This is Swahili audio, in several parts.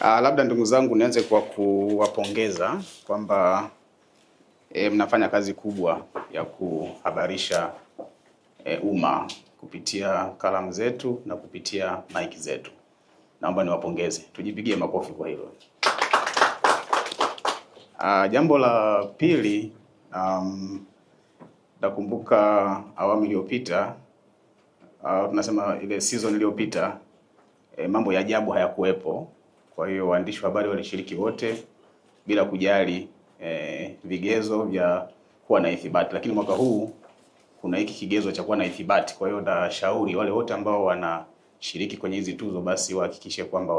Labda ndugu zangu, nianze kwa kuwapongeza kwamba mnafanya kazi kubwa ya kuhabarisha umma kupitia kalamu zetu na kupitia maiki zetu. Naomba niwapongeze, tujipigie makofi kwa hilo. Jambo la pili, nakumbuka awamu iliyopita, tunasema ile season iliyopita, mambo ya ajabu hayakuwepo. Kwa hiyo waandishi wa habari walishiriki wote bila kujali vigezo vya kuwa na ithibati, lakini mwaka huu kuna hiki kigezo cha kuwa na ithibati. Kwa hiyo nashauri wale wote ambao wanashiriki kwenye hizi tuzo basi wahakikishe kwamba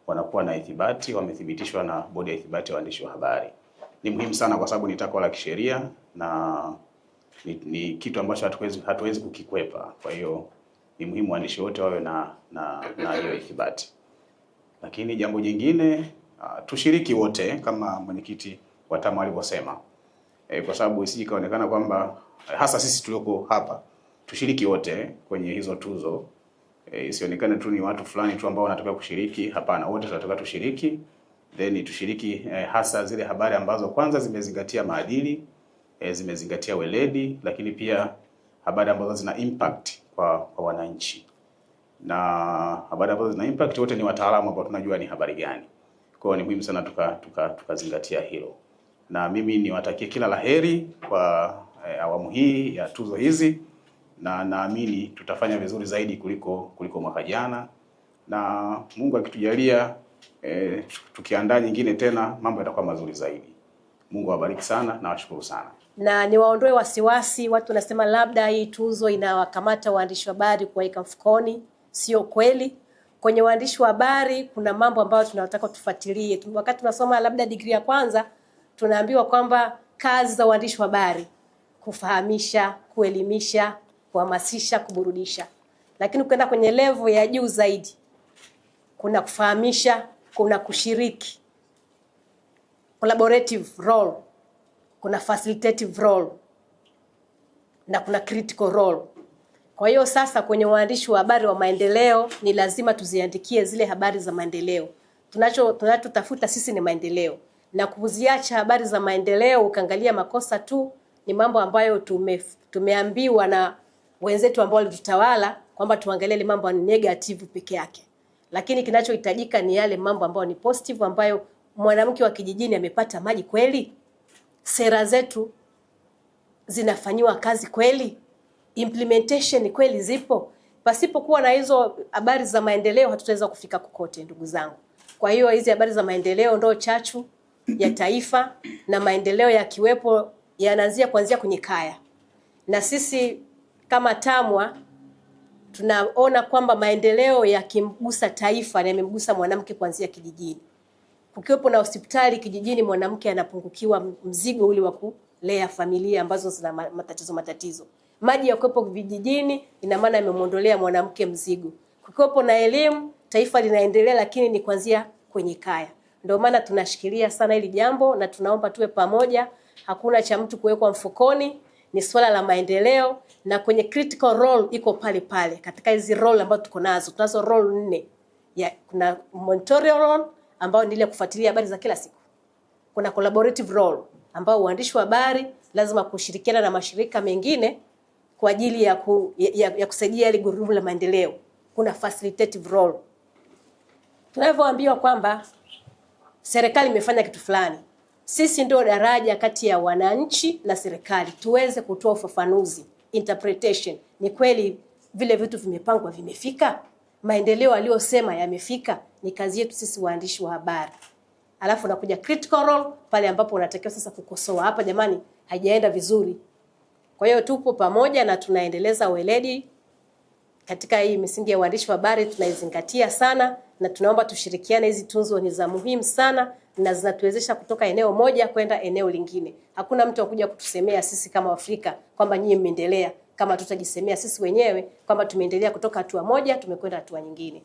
wanakuwa na ithibati, wamethibitishwa na bodi ya ithibati ya waandishi wa habari. Ni muhimu sana kwa sababu ni takwa la kisheria na ni kitu ambacho hatuwezi kukikwepa. Kwa hiyo ni muhimu waandishi wote wawe na hiyo ithibati. Lakini jambo jingine, tushiriki wote kama mwenyekiti wa TAMWA alivyosema, kwa sababu isije kaonekana kwamba hasa sisi tulioko hapa tushiriki wote kwenye hizo tuzo. Isionekane tu ni watu fulani tu ambao wanataka kushiriki. Hapana, wote tunataka tushiriki, then tushiriki hasa zile habari ambazo kwanza zimezingatia maadili, zimezingatia weledi, lakini pia habari ambazo zina impact kwa wananchi. Na habari ambazo zina impact, wote ni wataalamu ambao tunajua ni habari gani. Kwa hiyo ni muhimu sana tukazingatia hilo. Na mimi niwatakie kila laheri kwa awamu hii ya tuzo hizi, na naamini tutafanya vizuri zaidi kuliko mwaka jana, na Mungu akitujalia tukiandaa nyingine tena mambo yatakuwa mazuri zaidi. Mungu awabariki sana na washukuru sana. Na niwaondoe wasiwasi, watu wanasema labda hii tuzo inawakamata waandishi wa habari kuweka mfukoni. Sio kweli. Kwenye waandishi wa habari kuna mambo ambayo tunataka tufuatilie. Wakati tunasoma labda degree ya kwanza, tunaambiwa kwamba kazi za waandishi wa habari kufahamisha, kuelimisha, kuhamasisha, kuburudisha. Lakini ukienda kwenye level ya juu zaidi, kuna kufahamisha, kuna kushiriki, collaborative role, kuna facilitative role, na kuna critical role. Kwa hiyo sasa kwenye waandishi wa habari wa maendeleo ni lazima tuziandikie zile habari za maendeleo. Tunachotafuta sisi ni maendeleo. Na kuziacha habari za maendeleo ukaangalia makosa tu ni mambo ambayo tumeambiwa na wenzetu ambao walitutawala kwamba tuangalie ile mambo negative peke yake. Lakini kinachohitajika ni yale mambo ambayo ni positive, ambayo mwanamke wa kijijini amepata maji kweli? Sera zetu zinafanywa kazi kweli? Implementation kweli zipo? Pasipokuwa na hizo habari za maendeleo hatutaweza kufika kokote, ndugu zangu. Kwa hiyo hizi habari za maendeleo ndio chachu ya taifa, na maendeleo yakiwepo yanaanzia kuanzia kwenye kaya. Na sisi kama TAMWA tunaona kwamba maendeleo yakimgusa taifa na yamemgusa mwanamke kuanzia kijijini. Kukiwepo na hospitali kijijini, mwanamke anapungukiwa mzigo ule wa kulea familia ambazo zina matatizo. Maji ya kuwepo vijijini ina maana yamemuondolea mwanamke mzigo. Kukiwepo na elimu, taifa linaendelea, lakini ni kuanzia kwenye kaya. Ndio maana tunashikilia sana hili jambo na tunaomba tuwe pamoja. Hakuna cha mtu kuwekwa mfukoni, ni swala la maendeleo, na kwenye critical role iko pale pale. Katika hizi role ambazo tuko nazo, tunazo role 4. Kuna monitoring role ambao ni ile kufuatilia habari za kila siku. Kuna collaborative role ambao uandishi wa habari lazima kushirikiana na mashirika mengine kwa ajili ya kusaidia ile gurudumu la maendeleo. Kuna facilitative role. Tunavyoambiwa kwamba serikali imefanya kitu fulani, sisi ndio daraja kati ya wananchi na serikali, tuweze kutoa ufafanuzi, interpretation. Ni kweli vile vitu vimepangwa vimefika? Maendeleo aliyosema yamefika? Ni kazi yetu sisi waandishi wa habari. Alafu nakuja critical role pale ambapo unatakiwa sasa kukosoa, hapa jamani haijaenda vizuri. Kwa hiyo tupo pamoja na tunaendeleza weledi katika hii misingi ya uandishi wa habari, tunaizingatia sana, na tunaomba tushirikiane. Hizi tunzo ni za muhimu sana na zinatuwezesha kutoka eneo moja kwenda eneo lingine. Hakuna mtu akuja kutusemea sisi kama Afrika kwamba nyinyi mmeendelea, kama tutajisemea sisi wenyewe kwamba tumeendelea kutoka hatua moja tumekwenda hatua nyingine.